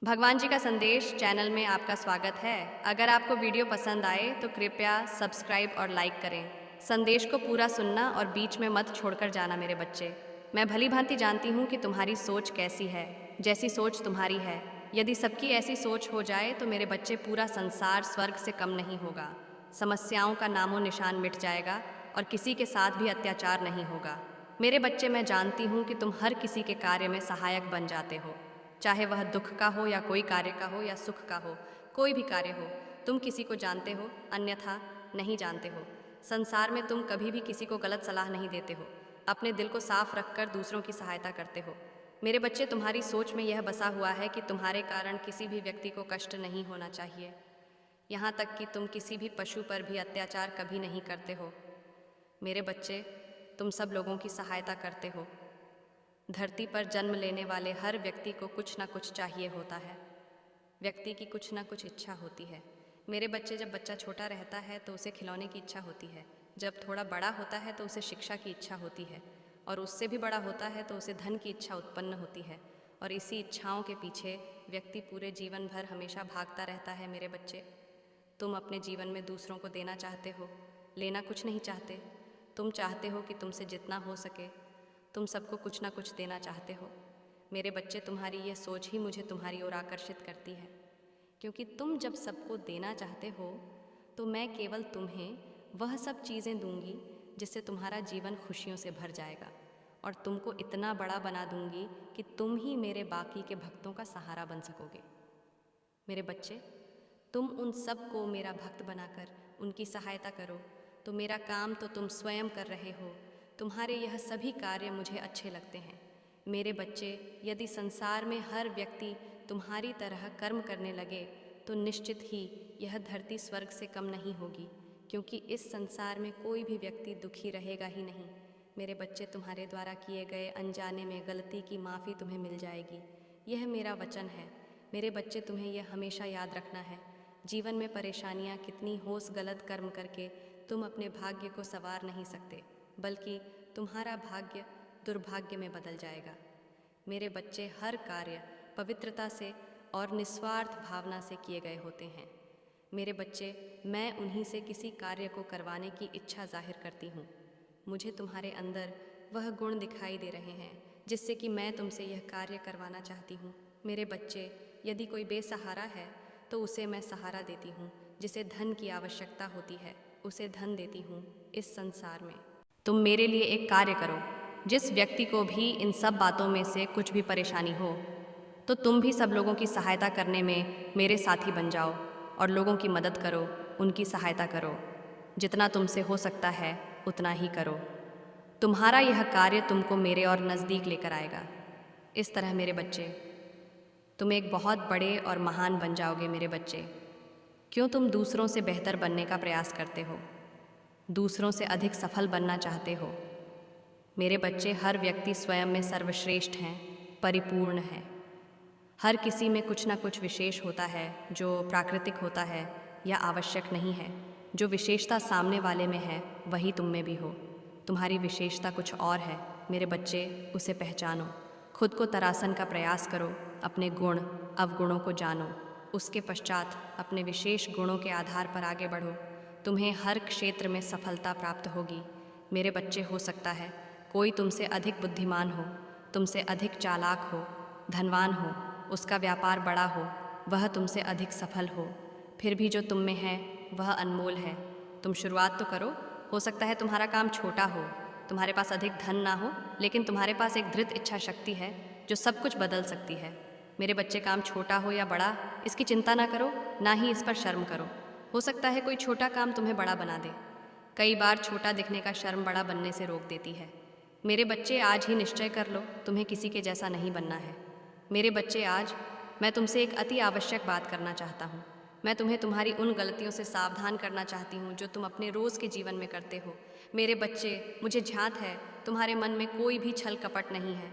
भगवान जी का संदेश चैनल में आपका स्वागत है। अगर आपको वीडियो पसंद आए तो कृपया सब्सक्राइब और लाइक करें। संदेश को पूरा सुनना और बीच में मत छोड़कर जाना मेरे बच्चे। मैं भली भांति जानती हूँ कि तुम्हारी सोच कैसी है, जैसी सोच तुम्हारी है। यदि सबकी ऐसी सोच हो जाए तो मेरे बच्चे पूरा संसार स्वर्ग से कम नहीं होगा। समस्याओं का नामो निशान मिट जाएगा और किसी के साथ भी अत्याचार नहीं होगा। मेरे बच्चे, मैं जानती हूँ कि तुम हर किसी के कार्य में सहायक बन जाते हो, चाहे वह दुख का हो या कोई कार्य का हो या सुख का हो। कोई भी कार्य हो, तुम किसी को जानते हो, अन्यथा नहीं जानते हो। संसार में तुम कभी भी किसी को गलत सलाह नहीं देते हो, अपने दिल को साफ रखकर दूसरों की सहायता करते हो। मेरे बच्चे, तुम्हारी सोच में यह बसा हुआ है कि तुम्हारे कारण किसी भी व्यक्ति को कष्ट नहीं होना चाहिए। यहाँ तक कि तुम किसी भी पशु पर भी अत्याचार कभी नहीं करते हो। मेरे बच्चे, तुम सब लोगों की सहायता करते हो। धरती पर जन्म लेने वाले हर व्यक्ति को कुछ ना कुछ चाहिए होता है। व्यक्ति की कुछ ना कुछ इच्छा होती है। मेरे बच्चे, जब बच्चा छोटा रहता है तो उसे खिलौने की इच्छा होती है। जब थोड़ा बड़ा होता है तो उसे शिक्षा की इच्छा होती है, और उससे भी बड़ा होता है तो उसे धन की इच्छा उत्पन्न होती है। और इसी इच्छाओं के पीछे व्यक्ति पूरे जीवन भर हमेशा भागता रहता है। मेरे बच्चे, तुम अपने जीवन में दूसरों को देना चाहते हो, लेना कुछ नहीं चाहते। तुम चाहते हो कि तुमसे जितना हो सके तुम सबको कुछ ना कुछ देना चाहते हो। मेरे बच्चे, तुम्हारी यह सोच ही मुझे तुम्हारी ओर आकर्षित करती है, क्योंकि तुम जब सबको देना चाहते हो तो मैं केवल तुम्हें वह सब चीज़ें दूंगी जिससे तुम्हारा जीवन खुशियों से भर जाएगा, और तुमको इतना बड़ा बना दूंगी कि तुम ही मेरे बाकी के भक्तों का सहारा बन सकोगे। मेरे बच्चे, तुम उन सब को मेरा भक्त बनाकर उनकी सहायता करो तो मेरा काम तो तुम स्वयं कर रहे हो। तुम्हारे यह सभी कार्य मुझे अच्छे लगते हैं। मेरे बच्चे, यदि संसार में हर व्यक्ति तुम्हारी तरह कर्म करने लगे तो निश्चित ही यह धरती स्वर्ग से कम नहीं होगी, क्योंकि इस संसार में कोई भी व्यक्ति दुखी रहेगा ही नहीं। मेरे बच्चे, तुम्हारे द्वारा किए गए अनजाने में गलती की माफ़ी तुम्हें मिल जाएगी, यह मेरा वचन है। मेरे बच्चे, तुम्हें यह हमेशा याद रखना है, जीवन में परेशानियाँ कितनी हो, गलत कर्म करके तुम अपने भाग्य को संवार नहीं सकते, बल्कि तुम्हारा भाग्य दुर्भाग्य में बदल जाएगा। मेरे बच्चे, हर कार्य पवित्रता से और निस्वार्थ भावना से किए गए होते हैं। मेरे बच्चे, मैं उन्हीं से किसी कार्य को करवाने की इच्छा जाहिर करती हूँ। मुझे तुम्हारे अंदर वह गुण दिखाई दे रहे हैं जिससे कि मैं तुमसे यह कार्य करवाना चाहती हूँ। मेरे बच्चे, यदि कोई बेसहारा है तो उसे मैं सहारा देती हूँ। जिसे धन की आवश्यकता होती है उसे धन देती हूँ। इस संसार में तुम मेरे लिए एक कार्य करो। जिस व्यक्ति को भी इन सब बातों में से कुछ भी परेशानी हो तो तुम भी सब लोगों की सहायता करने में मेरे साथी बन जाओ और लोगों की मदद करो, उनकी सहायता करो। जितना तुमसे हो सकता है उतना ही करो। तुम्हारा यह कार्य तुमको मेरे और नज़दीक लेकर आएगा। इस तरह मेरे बच्चे, तुम एक बहुत बड़े और महान बन जाओगे। मेरे बच्चे, क्यों तुम दूसरों से बेहतर बनने का प्रयास करते हो, दूसरों से अधिक सफल बनना चाहते हो। मेरे बच्चे, हर व्यक्ति स्वयं में सर्वश्रेष्ठ हैं, परिपूर्ण है। हर किसी में कुछ ना कुछ विशेष होता है जो प्राकृतिक होता है या आवश्यक नहीं है। जो विशेषता सामने वाले में है वही तुम में भी हो। तुम्हारी विशेषता कुछ और है। मेरे बच्चे, उसे पहचानो। खुद को तरासन का प्रयास करो, अपने गुण अवगुणों को जानो, उसके पश्चात अपने विशेष गुणों के आधार पर आगे बढ़ो। तुम्हें हर क्षेत्र में सफलता प्राप्त होगी। मेरे बच्चे, हो सकता है कोई तुमसे अधिक बुद्धिमान हो, तुमसे अधिक चालाक हो, धनवान हो, उसका व्यापार बड़ा हो, वह तुमसे अधिक सफल फिर भी जो तुम में है वह अनमोल है। तुम शुरुआत तो करो। हो सकता है तुम्हारा काम छोटा हो, तुम्हारे पास अधिक धन ना हो, लेकिन तुम्हारे पास एक दृढ़ इच्छा शक्ति है जो सब कुछ बदल सकती है। मेरे बच्चे, काम छोटा हो या बड़ा, इसकी चिंता ना करो, ना ही इस पर शर्म करो। हो सकता है कोई छोटा काम तुम्हें बड़ा बना दे। कई बार छोटा दिखने का शर्म बड़ा बनने से रोक देती है। मेरे बच्चे, आज ही निश्चय कर लो, तुम्हें किसी के जैसा नहीं बनना है। मेरे बच्चे, आज मैं तुमसे एक अति आवश्यक बात करना चाहता हूँ। मैं तुम्हें तुम्हारी उन गलतियों से सावधान करना चाहती हूँ जो तुम अपने रोज़ के जीवन में करते हो। मेरे बच्चे, मुझे झांत है तुम्हारे मन में कोई भी छल कपट नहीं है।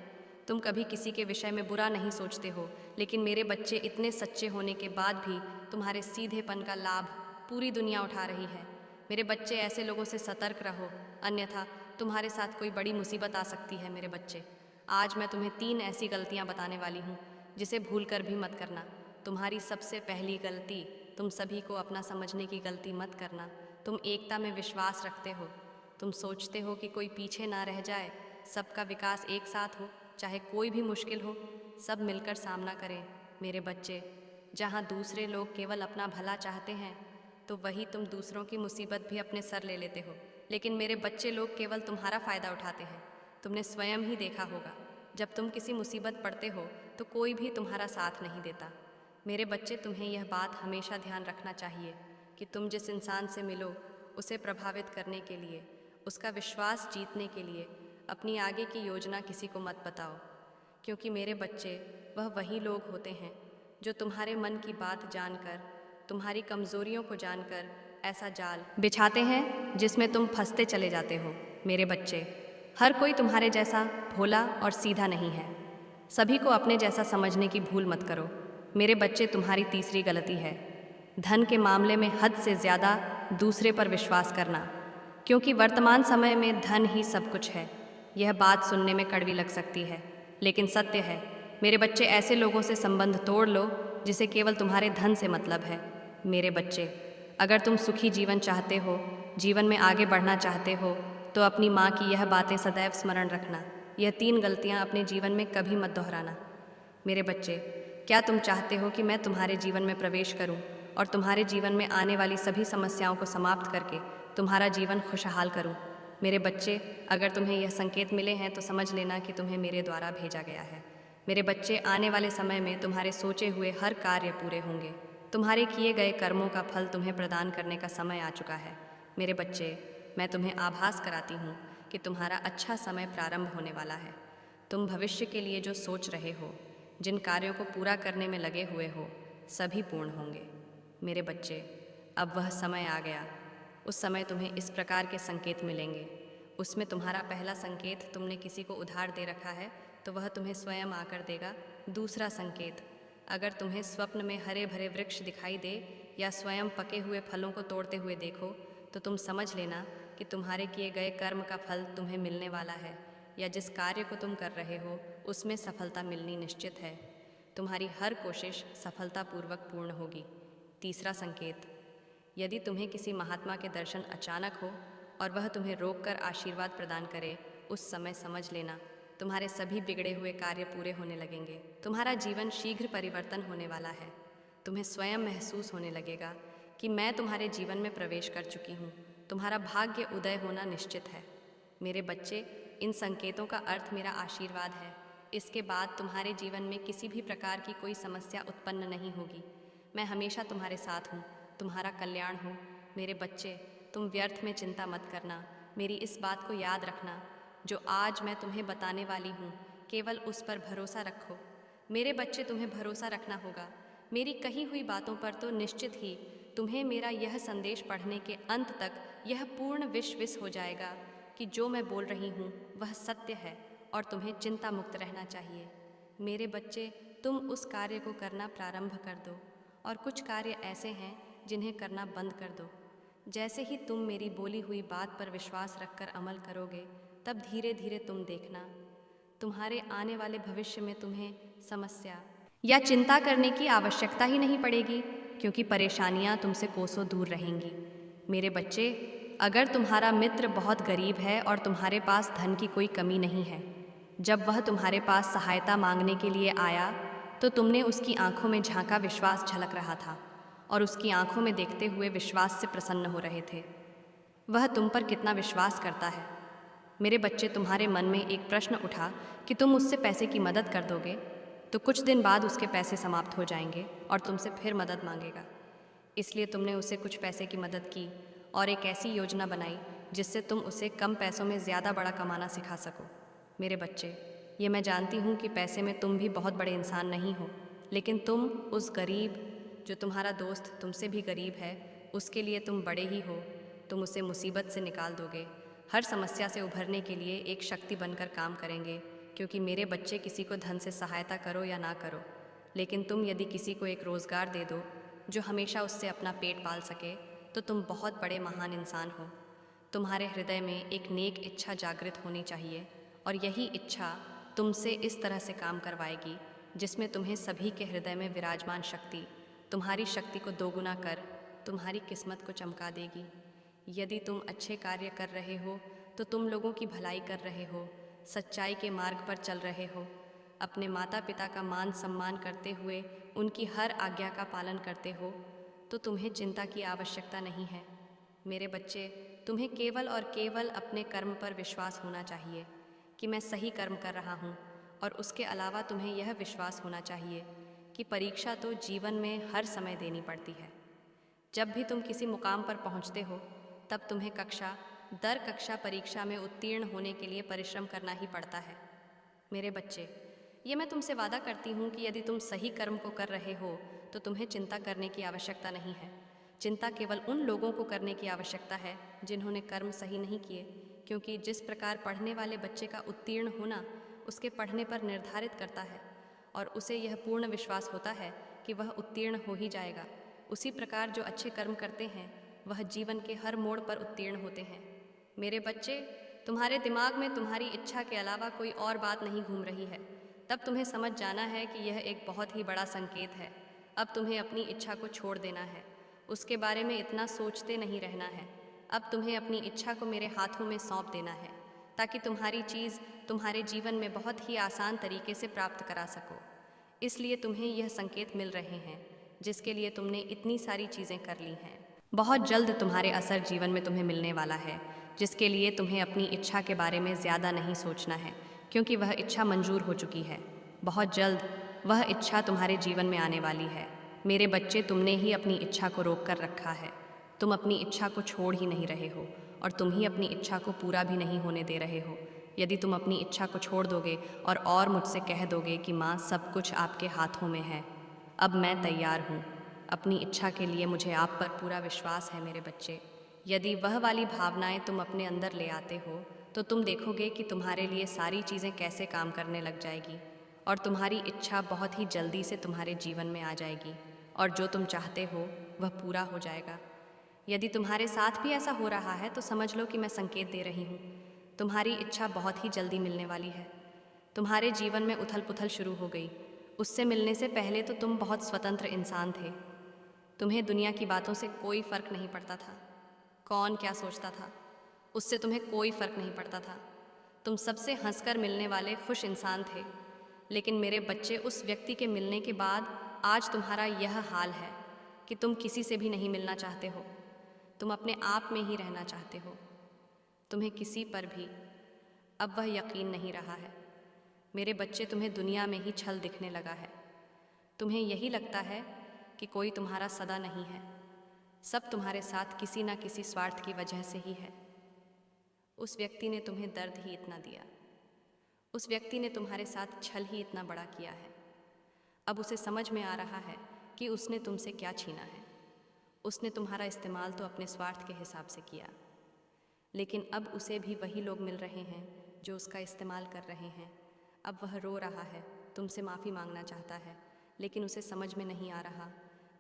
तुम कभी किसी के विषय में बुरा नहीं सोचते हो, लेकिन मेरे बच्चे, इतने सच्चे होने के बाद भी तुम्हारे सीधेपन का लाभ पूरी दुनिया उठा रही है। मेरे बच्चे, ऐसे लोगों से सतर्क रहो, अन्यथा तुम्हारे साथ कोई बड़ी मुसीबत आ सकती है। मेरे बच्चे, आज मैं तुम्हें 3 ऐसी गलतियां बताने वाली हूँ जिसे भूल कर भी मत करना। तुम्हारी सबसे पहली गलती, तुम सभी को अपना समझने की गलती मत करना। तुम एकता में विश्वास रखते हो। तुम सोचते हो कि कोई पीछे ना रह जाए, सबका विकास एक साथ हो, चाहे कोई भी मुश्किल हो, सब मिलकर सामना करें। मेरे बच्चे, जहाँ दूसरे लोग केवल अपना भला चाहते हैं, तो वही तुम दूसरों की मुसीबत भी अपने सर ले लेते हो। लेकिन मेरे बच्चे लोग केवल तुम्हारा फ़ायदा उठाते हैं। तुमने स्वयं ही देखा होगा, जब तुम किसी मुसीबत पड़ते हो तो कोई भी तुम्हारा साथ नहीं देता। मेरे बच्चे, तुम्हें यह बात हमेशा ध्यान रखना चाहिए कि तुम जिस इंसान से मिलो, उसे प्रभावित करने के लिए, उसका विश्वास जीतने के लिए अपनी आगे की योजना किसी को मत बताओ। क्योंकि मेरे बच्चे, वह वही लोग होते हैं जो तुम्हारे मन की बात जानकर, तुम्हारी कमज़ोरियों को जानकर ऐसा जाल बिछाते हैं जिसमें तुम फंसते चले जाते हो। मेरे बच्चे, हर कोई तुम्हारे जैसा भोला और सीधा नहीं है। सभी को अपने जैसा समझने की भूल मत करो। मेरे बच्चे, तुम्हारी तीसरी गलती है धन के मामले में हद से ज़्यादा दूसरे पर विश्वास करना। क्योंकि वर्तमान समय में धन ही सब कुछ है। यह बात सुनने में कड़वी लग सकती है, लेकिन सत्य है। मेरे बच्चे, ऐसे लोगों से संबंध तोड़ लो जिसे केवल तुम्हारे धन से मतलब है। मेरे बच्चे, अगर तुम सुखी जीवन चाहते हो, जीवन में आगे बढ़ना चाहते हो, तो अपनी माँ की यह बातें सदैव स्मरण रखना। यह 3 गलतियाँ अपने जीवन में कभी मत दोहराना। मेरे बच्चे, क्या तुम चाहते हो कि मैं तुम्हारे जीवन में प्रवेश करूं और तुम्हारे जीवन में आने वाली सभी समस्याओं को समाप्त करके तुम्हारा जीवन खुशहाल करूं? मेरे बच्चे, अगर तुम्हें यह संकेत मिले हैं तो समझ लेना कि तुम्हें मेरे द्वारा भेजा गया है। मेरे बच्चे, आने वाले समय में तुम्हारे सोचे हुए हर कार्य पूरे होंगे। तुम्हारे किए गए कर्मों का फल तुम्हें प्रदान करने का समय आ चुका है। मेरे बच्चे, मैं तुम्हें आभास कराती हूँ कि तुम्हारा अच्छा समय प्रारंभ होने वाला है। तुम भविष्य के लिए जो सोच रहे हो, जिन कार्यों को पूरा करने में लगे हुए हो, सभी पूर्ण होंगे। मेरे बच्चे, अब वह समय आ गया। उस समय तुम्हें इस प्रकार के संकेत मिलेंगे। उसमें तुम्हारा पहला संकेत, तुमने किसी को उधार दे रखा है तो वह तुम्हें स्वयं आकर देगा। दूसरा संकेत, अगर तुम्हें स्वप्न में हरे भरे वृक्ष दिखाई दे या स्वयं पके हुए फलों को तोड़ते हुए देखो, तो तुम समझ लेना कि तुम्हारे किए गए कर्म का फल तुम्हें मिलने वाला है, या जिस कार्य को तुम कर रहे हो उसमें सफलता मिलनी निश्चित है। तुम्हारी हर कोशिश सफलतापूर्वक पूर्ण होगी। तीसरा संकेत, यदि तुम्हें किसी महात्मा के दर्शन अचानक हो और वह तुम्हें रोककर आशीर्वाद प्रदान करे, उस समय समझ लेना तुम्हारे सभी बिगड़े हुए कार्य पूरे होने लगेंगे। तुम्हारा जीवन शीघ्र परिवर्तन होने वाला है। तुम्हें स्वयं महसूस होने लगेगा कि मैं तुम्हारे जीवन में प्रवेश कर चुकी हूँ। तुम्हारा भाग्य उदय होना निश्चित है। मेरे बच्चे, इन संकेतों का अर्थ मेरा आशीर्वाद है। इसके बाद तुम्हारे जीवन में किसी भी प्रकार की कोई समस्या उत्पन्न नहीं होगी। मैं हमेशा तुम्हारे साथ हूँ, तुम्हारा कल्याण हो। मेरे बच्चे, तुम व्यर्थ में चिंता मत करना। मेरी इस बात को याद रखना, जो आज मैं तुम्हें बताने वाली हूँ, केवल उस पर भरोसा रखो। मेरे बच्चे, तुम्हें भरोसा रखना होगा। मेरी कही हुई बातों पर तो निश्चित ही तुम्हें मेरा यह संदेश पढ़ने के अंत तक यह पूर्ण विश्वास हो जाएगा कि जो मैं बोल रही हूँ वह सत्य है और तुम्हें चिंता मुक्त रहना चाहिए। मेरे बच्चे, तुम उस कार्य को करना प्रारंभ कर दो, और कुछ कार्य ऐसे हैं जिन्हें करना बंद कर दो। जैसे ही तुम मेरी बोली हुई बात पर विश्वास रखकर अमल करोगे, तब धीरे धीरे तुम देखना, तुम्हारे आने वाले भविष्य में तुम्हें समस्या या चिंता करने की आवश्यकता ही नहीं पड़ेगी, क्योंकि परेशानियां तुमसे कोसों दूर रहेंगी। मेरे बच्चे, अगर तुम्हारा मित्र बहुत गरीब है और तुम्हारे पास धन की कोई कमी नहीं है, जब वह तुम्हारे पास सहायता मांगने के लिए आया तो तुमने उसकी आंखों में झांका विश्वास झलक रहा था और उसकी आंखों में देखते हुए विश्वास से प्रसन्न हो रहे थे। वह तुम पर कितना विश्वास करता है। मेरे बच्चे, तुम्हारे मन में एक प्रश्न उठा कि तुम उससे पैसे की मदद कर दोगे, तो कुछ दिन बाद उसके पैसे समाप्त हो जाएंगे और तुमसे फिर मदद मांगेगा। इसलिए तुमने उसे कुछ पैसे की मदद की और एक ऐसी योजना बनाई जिससे तुम उसे कम पैसों में ज़्यादा बड़ा कमाना सिखा सको। मेरे बच्चे, ये मैं जानती हूँ कि पैसे में तुम भी बहुत बड़े इंसान नहीं हो, लेकिन तुम उस गरीब, जो तुम्हारा दोस्त तुमसे भी गरीब है, उसके लिए तुम बड़े ही हो। तुम उसे मुसीबत से निकाल दोगे, हर समस्या से उभरने के लिए एक शक्ति बनकर काम करेंगे। क्योंकि मेरे बच्चे, किसी को धन से सहायता करो या ना करो, लेकिन तुम यदि किसी को एक रोज़गार दे दो जो हमेशा उससे अपना पेट पाल सके, तो तुम बहुत बड़े महान इंसान हो। तुम्हारे हृदय में एक नेक इच्छा जागृत होनी चाहिए, और यही इच्छा तुमसे इस तरह से काम करवाएगी जिसमें तुम्हें सभी के हृदय में विराजमान शक्ति तुम्हारी शक्ति को दोगुना कर तुम्हारी किस्मत को चमका देगी। यदि तुम अच्छे कार्य कर रहे हो तो तुम लोगों की भलाई कर रहे हो, सच्चाई के मार्ग पर चल रहे हो, अपने माता पिता का मान सम्मान करते हुए उनकी हर आज्ञा का पालन करते हो, तो तुम्हें चिंता की आवश्यकता नहीं है। मेरे बच्चे, तुम्हें केवल और केवल अपने कर्म पर विश्वास होना चाहिए कि मैं सही कर्म कर रहा हूँ, और उसके अलावा तुम्हें यह विश्वास होना चाहिए कि परीक्षा तो जीवन में हर समय देनी पड़ती है। जब भी तुम किसी मुकाम पर पहुँचते हो तब तुम्हें कक्षा दर कक्षा परीक्षा में उत्तीर्ण होने के लिए परिश्रम करना ही पड़ता है। मेरे बच्चे, ये मैं तुमसे वादा करती हूँ कि यदि तुम सही कर्म को कर रहे हो तो तुम्हें चिंता करने की आवश्यकता नहीं है। चिंता केवल उन लोगों को करने की आवश्यकता है जिन्होंने कर्म सही नहीं किए, क्योंकि जिस प्रकार पढ़ने वाले बच्चे का उत्तीर्ण होना उसके पढ़ने पर निर्धारित करता है और उसे यह पूर्ण विश्वास होता है कि वह उत्तीर्ण हो ही जाएगा, उसी प्रकार जो अच्छे कर्म करते हैं वह जीवन के हर मोड़ पर उत्तीर्ण होते हैं। मेरे बच्चे, तुम्हारे दिमाग में तुम्हारी इच्छा के अलावा कोई और बात नहीं घूम रही है, तब तुम्हें समझ जाना है कि यह एक बहुत ही बड़ा संकेत है। अब तुम्हें अपनी इच्छा को छोड़ देना है, उसके बारे में इतना सोचते नहीं रहना है। अब तुम्हें अपनी इच्छा को मेरे हाथों में सौंप देना है ताकि तुम्हारी चीज़ तुम्हारे जीवन में बहुत ही आसान तरीके से प्राप्त करा सको। इसलिए तुम्हें यह संकेत मिल रहे हैं जिसके लिए तुमने इतनी सारी चीज़ें कर ली हैं। बहुत जल्द तुम्हारे असर जीवन में तुम्हें मिलने वाला है, जिसके लिए तुम्हें अपनी इच्छा के बारे में ज़्यादा नहीं सोचना है, क्योंकि वह इच्छा मंजूर हो चुकी है। बहुत जल्द वह इच्छा तुम्हारे जीवन में आने वाली है। मेरे बच्चे, तुमने ही अपनी इच्छा को रोक कर रखा है। तुम अपनी इच्छा को छोड़ ही नहीं रहे हो और तुम ही अपनी इच्छा को पूरा भी नहीं होने दे रहे हो। यदि तुम अपनी इच्छा को छोड़ दोगे और मुझसे कह दोगे कि माँ, सब कुछ आपके हाथों में है, अब मैं तैयार हूँ, अपनी इच्छा के लिए मुझे आप पर पूरा विश्वास है। मेरे बच्चे, यदि वह वाली भावनाएं तुम अपने अंदर ले आते हो तो तुम देखोगे कि तुम्हारे लिए सारी चीज़ें कैसे काम करने लग जाएगी और तुम्हारी इच्छा बहुत ही जल्दी से तुम्हारे जीवन में आ जाएगी और जो तुम चाहते हो वह पूरा हो जाएगा। यदि तुम्हारे साथ भी ऐसा हो रहा है तो समझ लो कि मैं संकेत दे रही हूँ। तुम्हारी इच्छा बहुत ही जल्दी मिलने वाली है। तुम्हारे जीवन में उथल पुथल शुरू हो गई। उससे मिलने से पहले तो तुम बहुत स्वतंत्र इंसान थे। तुम्हें दुनिया की बातों से कोई फ़र्क नहीं पड़ता था। कौन क्या सोचता था उससे तुम्हें कोई फ़र्क नहीं पड़ता था। तुम सबसे हंसकर मिलने वाले खुश इंसान थे। लेकिन मेरे बच्चे, उस व्यक्ति के मिलने के बाद आज तुम्हारा यह हाल है कि तुम किसी से भी नहीं मिलना चाहते हो। तुम अपने आप में ही रहना चाहते हो। तुम्हें किसी पर भी अब वह यकीन नहीं रहा है। मेरे बच्चे, तुम्हें दुनिया में ही छल दिखने लगा है। तुम्हें यही लगता है कि कोई तुम्हारा सदा नहीं है। सब तुम्हारे साथ किसी न किसी स्वार्थ की वजह से ही है। उस व्यक्ति ने तुम्हें दर्द ही इतना दिया, उस व्यक्ति ने तुम्हारे साथ छल ही इतना बड़ा किया है। अब उसे समझ में आ रहा है कि उसने तुमसे क्या छीना है। उसने तुम्हारा इस्तेमाल तो अपने स्वार्थ के हिसाब से किया, लेकिन अब उसे भी वही लोग मिल रहे हैं जो उसका इस्तेमाल कर रहे हैं। अब वह रो रहा है, तुमसे माफ़ी मांगना चाहता है, लेकिन उसे समझ में नहीं आ रहा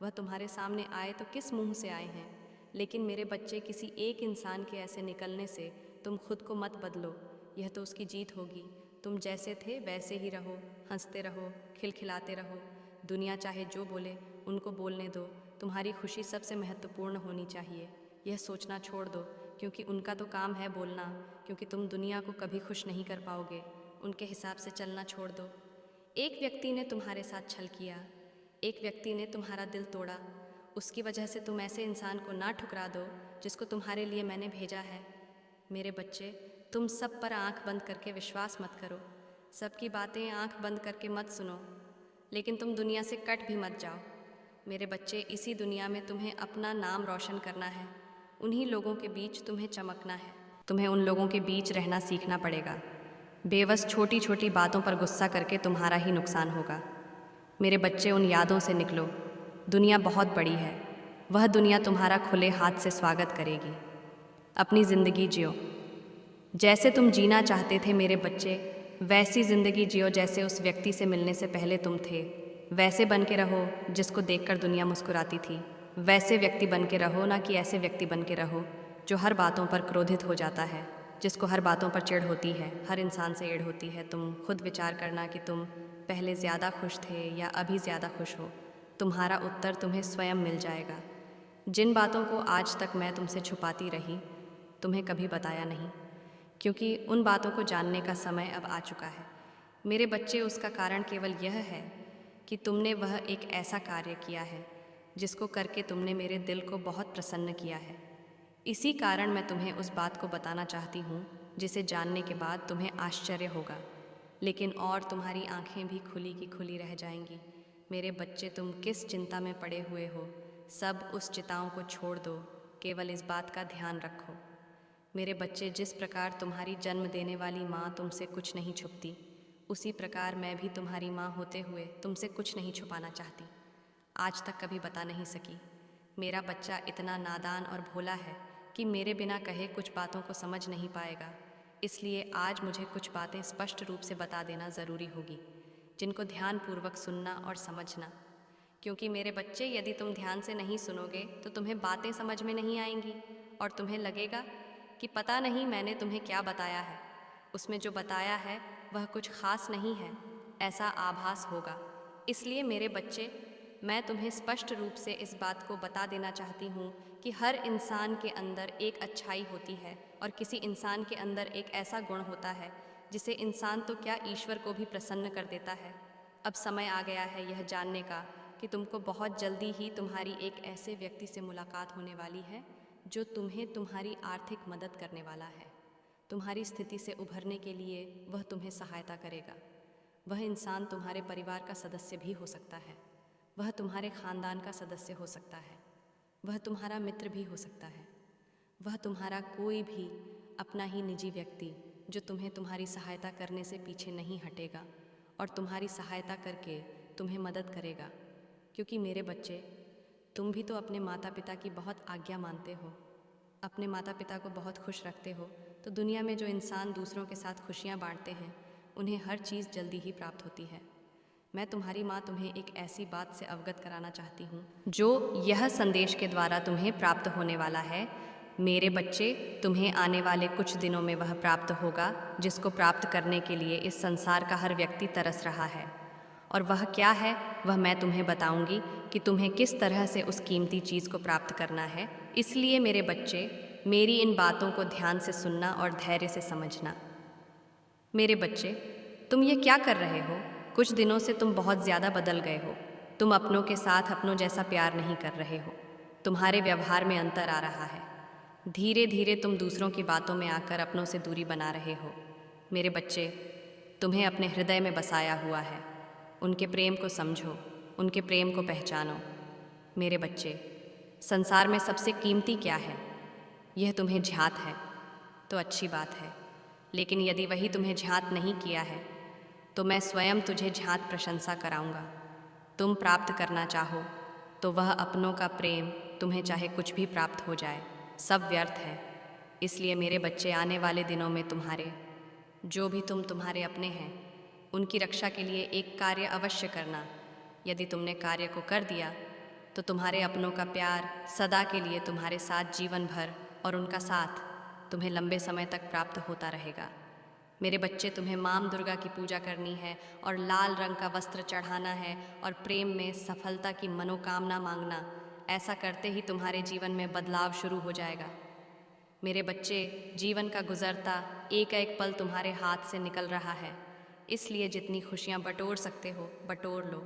वह तुम्हारे सामने आए तो किस मुंह से आए हैं। लेकिन मेरे बच्चे, किसी एक इंसान के ऐसे निकलने से तुम खुद को मत बदलो। यह तो उसकी जीत होगी। तुम जैसे थे वैसे ही रहो, हंसते रहो, खिलखिलाते रहो। दुनिया चाहे जो बोले उनको बोलने दो। तुम्हारी खुशी सबसे महत्वपूर्ण होनी चाहिए। यह सोचना छोड़ दो, क्योंकि उनका तो काम है बोलना, क्योंकि तुम दुनिया को कभी खुश नहीं कर पाओगे। उनके हिसाब से चलना छोड़ दो। एक व्यक्ति ने तुम्हारे साथ छल किया, एक व्यक्ति ने तुम्हारा दिल तोड़ा। उसकी वजह से तुम ऐसे इंसान को ना ठुकरा दो जिसको तुम्हारे लिए मैंने भेजा है। मेरे बच्चे, तुम सब पर आंख बंद करके विश्वास मत करो। सबकी बातें आंख बंद करके मत सुनो, लेकिन तुम दुनिया से कट भी मत जाओ। मेरे बच्चे, इसी दुनिया में तुम्हें अपना नाम रोशन करना है। उन्हीं लोगों के बीच तुम्हें चमकना है। तुम्हें उन लोगों के बीच रहना सीखना पड़ेगा। बेबस छोटी छोटी बातों पर गुस्सा करके तुम्हारा ही नुकसान होगा। मेरे बच्चे, उन यादों से निकलो। दुनिया बहुत बड़ी है। वह दुनिया तुम्हारा खुले हाथ से स्वागत करेगी। अपनी ज़िंदगी जियो जैसे तुम जीना चाहते थे। मेरे बच्चे, वैसी ज़िंदगी जियो जैसे उस व्यक्ति से मिलने से पहले तुम थे। वैसे बन के रहो जिसको देखकर दुनिया मुस्कुराती थी। वैसे व्यक्ति बन के रहो, ना कि ऐसे व्यक्ति बन के रहो जो हर बातों पर क्रोधित हो जाता है, जिसको हर बातों पर चिढ़ होती है, हर इंसान से एड़ होती है। तुम खुद विचार करना कि तुम पहले ज़्यादा खुश थे या अभी ज़्यादा खुश हो, तुम्हारा उत्तर तुम्हें स्वयं मिल जाएगा। जिन बातों को आज तक मैं तुमसे छुपाती रही, तुम्हें कभी बताया नहीं, क्योंकि उन बातों को जानने का समय अब आ चुका है। मेरे बच्चे, उसका कारण केवल यह है कि तुमने वह एक ऐसा कार्य किया है जिसको करके तुमने मेरे दिल को बहुत प्रसन्न किया है। इसी कारण मैं तुम्हें उस बात को बताना चाहती हूँ जिसे जानने के बाद तुम्हें आश्चर्य होगा, लेकिन और तुम्हारी आंखें भी खुली की खुली रह जाएंगी। मेरे बच्चे, तुम किस चिंता में पड़े हुए हो, सब उस चिंताओं को छोड़ दो, केवल इस बात का ध्यान रखो। मेरे बच्चे, जिस प्रकार तुम्हारी जन्म देने वाली माँ तुमसे कुछ नहीं छुपती, उसी प्रकार मैं भी तुम्हारी माँ होते हुए तुमसे कुछ नहीं छुपाना चाहती। आज तक कभी बता नहीं सकी। मेरा बच्चा इतना नादान और भोला है कि मेरे बिना कहे कुछ बातों को समझ नहीं पाएगा। इसलिए आज मुझे कुछ बातें स्पष्ट रूप से बता देना ज़रूरी होगी, जिनको ध्यानपूर्वक सुनना और समझना। क्योंकि मेरे बच्चे, यदि तुम ध्यान से नहीं सुनोगे तो तुम्हें बातें समझ में नहीं आएंगी और तुम्हें लगेगा कि पता नहीं मैंने तुम्हें क्या बताया है। उसमें जो बताया है वह कुछ खास नहीं है, ऐसा आभास होगा। इसलिए मेरे बच्चे, मैं तुम्हें स्पष्ट रूप से इस बात को बता देना चाहती हूँ कि हर इंसान के अंदर एक अच्छाई होती है और किसी इंसान के अंदर एक ऐसा गुण होता है जिसे इंसान तो क्या, ईश्वर को भी प्रसन्न कर देता है। अब समय आ गया है यह जानने का कि तुमको बहुत जल्दी ही तुम्हारी एक ऐसे व्यक्ति से मुलाकात होने वाली है जो तुम्हें तुम्हारी आर्थिक मदद करने वाला है। तुम्हारी स्थिति से उभरने के लिए वह तुम्हें सहायता करेगा। वह इंसान तुम्हारे परिवार का सदस्य भी हो सकता है, वह तुम्हारे खानदान का सदस्य हो सकता है, वह तुम्हारा मित्र भी हो सकता है, वह तुम्हारा कोई भी अपना ही निजी व्यक्ति जो तुम्हें तुम्हारी सहायता करने से पीछे नहीं हटेगा और तुम्हारी सहायता करके तुम्हें मदद करेगा। क्योंकि मेरे बच्चे, तुम भी तो अपने माता पिता की बहुत आज्ञा मानते हो, अपने माता पिता को बहुत खुश रखते हो, तो दुनिया में जो इंसान दूसरों के साथ खुशियाँ बांटते हैं उन्हें हर चीज़ जल्दी ही प्राप्त होती है। मैं तुम्हारी माँ तुम्हें एक ऐसी बात से अवगत कराना चाहती हूँ जो यह संदेश के द्वारा तुम्हें प्राप्त होने वाला है। मेरे बच्चे, तुम्हें आने वाले कुछ दिनों में वह प्राप्त होगा जिसको प्राप्त करने के लिए इस संसार का हर व्यक्ति तरस रहा है। और वह क्या है, वह मैं तुम्हें बताऊंगी कि तुम्हें किस तरह से उस कीमती चीज़ को प्राप्त करना है। इसलिए मेरे बच्चे, मेरी इन बातों को ध्यान से सुनना और धैर्य से समझना। मेरे बच्चे, तुम ये क्या कर रहे हो? कुछ दिनों से तुम बहुत ज़्यादा बदल गए हो। तुम अपनों के साथ अपनों जैसा प्यार नहीं कर रहे हो। तुम्हारे व्यवहार में अंतर आ रहा है। धीरे धीरे तुम दूसरों की बातों में आकर अपनों से दूरी बना रहे हो। मेरे बच्चे, तुम्हें अपने हृदय में बसाया हुआ है। उनके प्रेम को समझो, उनके प्रेम को पहचानो। मेरे बच्चे, संसार में सबसे कीमती क्या है? यह तुम्हें ज्ञात है तो अच्छी बात है, लेकिन यदि वही तुम्हें ज्ञात नहीं किया है तो मैं स्वयं तुझे ज्ञात प्रशंसा कराऊंगा। तुम प्राप्त करना चाहो तो वह अपनों का प्रेम तुम्हें चाहे कुछ भी प्राप्त हो जाए, सब व्यर्थ है। इसलिए मेरे बच्चे, आने वाले दिनों में तुम्हारे जो भी तुम्हारे अपने हैं उनकी रक्षा के लिए एक कार्य अवश्य करना। यदि तुमने कार्य को कर दिया तो तुम्हारे अपनों का प्यार सदा के लिए तुम्हारे साथ जीवन भर और उनका साथ तुम्हें लंबे समय तक प्राप्त होता रहेगा। मेरे बच्चे, तुम्हें माँ दुर्गा की पूजा करनी है और लाल रंग का वस्त्र चढ़ाना है और प्रेम में सफलता की मनोकामना मांगना। ऐसा करते ही तुम्हारे जीवन में बदलाव शुरू हो जाएगा। मेरे बच्चे, जीवन का गुजरता एक एक पल तुम्हारे हाथ से निकल रहा है, इसलिए जितनी खुशियाँ बटोर सकते हो बटोर लो।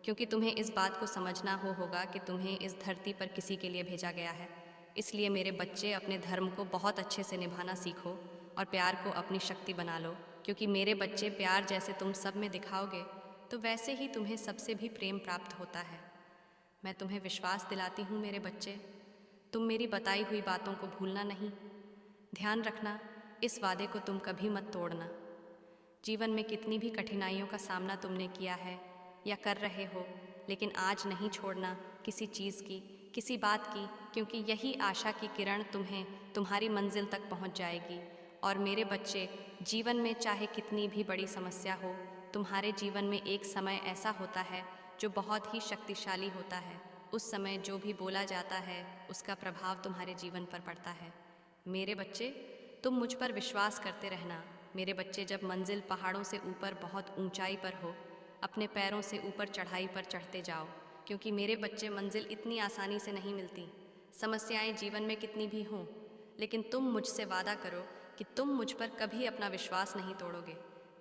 क्योंकि तुम्हें इस बात को समझना होगा कि तुम्हें इस धरती पर किसी के लिए भेजा गया है। इसलिए मेरे बच्चे, अपने धर्म को बहुत अच्छे से निभाना सीखो और प्यार को अपनी शक्ति बना लो। क्योंकि मेरे बच्चे, प्यार जैसे तुम सब में दिखाओगे तो वैसे ही तुम्हें सबसे भी प्रेम प्राप्त होता है। मैं तुम्हें विश्वास दिलाती हूँ मेरे बच्चे, तुम मेरी बताई हुई बातों को भूलना नहीं। ध्यान रखना, इस वादे को तुम कभी मत तोड़ना। जीवन में कितनी भी कठिनाइयों का सामना तुमने किया है या कर रहे हो, लेकिन आज नहीं छोड़ना किसी चीज़ की, किसी बात की, क्योंकि यही आशा की किरण तुम्हें तुम्हारी मंजिल तक पहुंच जाएगी। और मेरे बच्चे, जीवन में चाहे कितनी भी बड़ी समस्या हो, तुम्हारे जीवन में एक समय ऐसा होता है जो बहुत ही शक्तिशाली होता है। उस समय जो भी बोला जाता है उसका प्रभाव तुम्हारे जीवन पर पड़ता है। मेरे बच्चे, तुम मुझ पर विश्वास करते रहना। मेरे बच्चे, जब मंजिल पहाड़ों से ऊपर बहुत ऊंचाई पर हो अपने पैरों से ऊपर चढ़ाई पर चढ़ते जाओ, क्योंकि मेरे बच्चे मंजिल इतनी आसानी से नहीं मिलती। समस्याएं जीवन में कितनी भी हों, लेकिन तुम मुझसे वादा करो कि तुम मुझ पर कभी अपना विश्वास नहीं तोड़ोगे,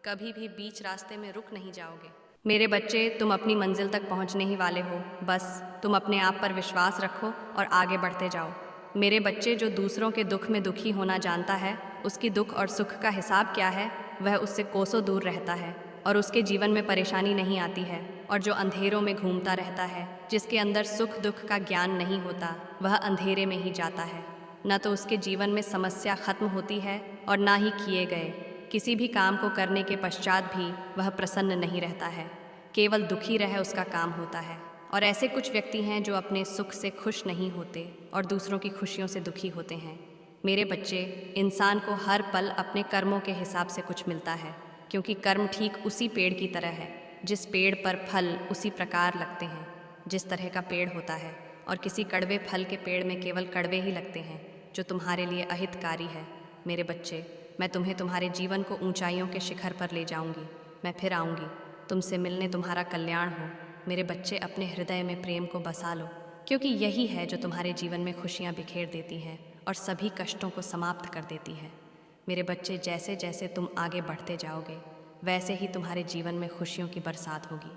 कभी भी बीच रास्ते में रुक नहीं जाओगे। मेरे बच्चे, तुम अपनी मंजिल तक पहुंचने ही वाले हो। बस तुम अपने आप पर विश्वास रखो और आगे बढ़ते जाओ। मेरे बच्चे, जो दूसरों के दुख में दुखी होना जानता है, उसकी दुख और सुख का हिसाब क्या है, वह उससे कोसों दूर रहता है और उसके जीवन में परेशानी नहीं आती है। और जो अंधेरों में घूमता रहता है, जिसके अंदर सुख दुख का ज्ञान नहीं होता, वह अंधेरे में ही जाता है। न तो उसके जीवन में समस्या खत्म होती है और ना ही किए गए किसी भी काम को करने के पश्चात भी वह प्रसन्न नहीं रहता है। केवल दुखी रह उसका काम होता है। और ऐसे कुछ व्यक्ति हैं जो अपने सुख से खुश नहीं होते और दूसरों की खुशियों से दुखी होते हैं। मेरे बच्चे, इंसान को हर पल अपने कर्मों के हिसाब से कुछ मिलता है, क्योंकि कर्म ठीक उसी पेड़ की तरह है जिस पेड़ पर फल उसी प्रकार लगते हैं जिस तरह का पेड़ होता है। और किसी कड़वे फल के पेड़ में केवल कड़वे ही लगते हैं, जो तुम्हारे लिए अहितकारी है। मेरे बच्चे, मैं तुम्हें तुम्हारे जीवन को ऊंचाइयों के शिखर पर ले जाऊंगी। मैं फिर आऊंगी तुमसे मिलने, तुम्हारा कल्याण हो। मेरे बच्चे, अपने हृदय में प्रेम को बसा लो, क्योंकि यही है जो तुम्हारे जीवन में खुशियाँ बिखेर देती है और सभी कष्टों को समाप्त कर देती है। मेरे बच्चे, जैसे जैसे तुम आगे बढ़ते जाओगे, वैसे ही तुम्हारे जीवन में खुशियों की बरसात होगी।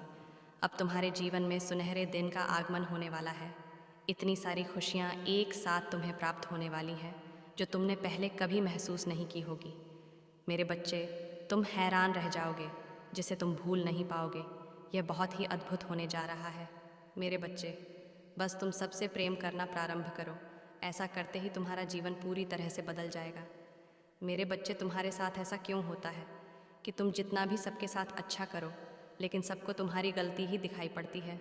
अब तुम्हारे जीवन में सुनहरे दिन का आगमन होने वाला है। इतनी सारी खुशियाँ एक साथ तुम्हें प्राप्त होने वाली हैं जो तुमने पहले कभी महसूस नहीं की होगी। मेरे बच्चे, तुम हैरान रह जाओगे, जिसे तुम भूल नहीं पाओगे। यह बहुत ही अद्भुत होने जा रहा है। मेरे बच्चे, बस तुम सबसे प्रेम करना प्रारंभ करो। ऐसा करते ही तुम्हारा जीवन पूरी तरह से बदल जाएगा। मेरे बच्चे, तुम्हारे साथ ऐसा क्यों होता है कि तुम जितना भी सबके साथ अच्छा करो, लेकिन सबको तुम्हारी गलती ही दिखाई पड़ती है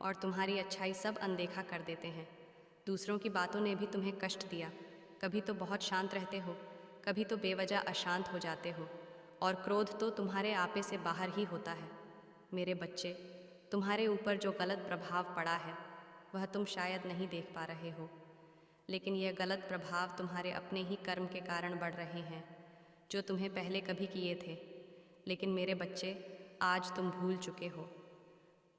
और तुम्हारी अच्छाई सब अनदेखा कर देते हैं। दूसरों की बातों ने भी तुम्हें कष्ट दिया। कभी तो बहुत शांत रहते हो, कभी तो बेवजह अशांत हो जाते हो, और क्रोध तो तुम्हारे आपे से बाहर ही होता है। मेरे बच्चे, तुम्हारे ऊपर जो गलत प्रभाव पड़ा है वह तुम शायद नहीं देख पा रहे हो, लेकिन यह गलत प्रभाव तुम्हारे अपने ही कर्म के कारण बढ़ रहे हैं, जो तुम्हें पहले कभी किए थे। लेकिन मेरे बच्चे, आज तुम भूल चुके हो।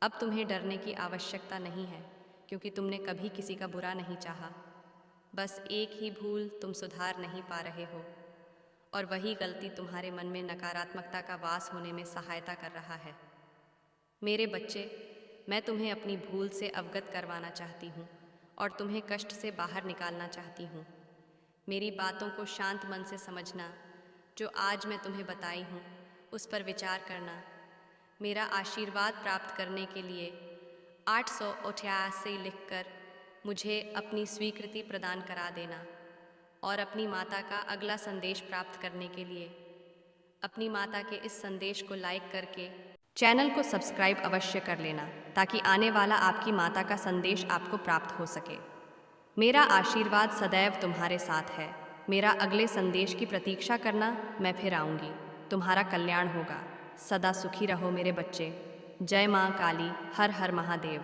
अब तुम्हें डरने की आवश्यकता नहीं है, क्योंकि तुमने कभी किसी का बुरा नहीं चाहा। बस एक ही भूल तुम सुधार नहीं पा रहे हो, और वही गलती तुम्हारे मन में नकारात्मकता का वास होने में सहायता कर रहा है। मेरे बच्चे, मैं तुम्हें अपनी भूल से अवगत करवाना चाहती हूँ और तुम्हें कष्ट से बाहर निकालना चाहती हूँ। मेरी बातों को शांत मन से समझना। जो आज मैं तुम्हें बताई हूँ उस पर विचार करना। मेरा आशीर्वाद प्राप्त करने के लिए 888 लिखकर मुझे अपनी स्वीकृति प्रदान करा देना, और अपनी माता का अगला संदेश प्राप्त करने के लिए अपनी माता के इस संदेश को लाइक करके चैनल को सब्सक्राइब अवश्य कर लेना, ताकि आने वाला आपकी माता का संदेश आपको प्राप्त हो सके। मेरा आशीर्वाद सदैव तुम्हारे साथ है। मेरा अगले संदेश की प्रतीक्षा करना। मैं फिर आऊँगी। तुम्हारा कल्याण होगा। सदा सुखी रहो मेरे बच्चे। जय माँ काली। हर हर महादेव।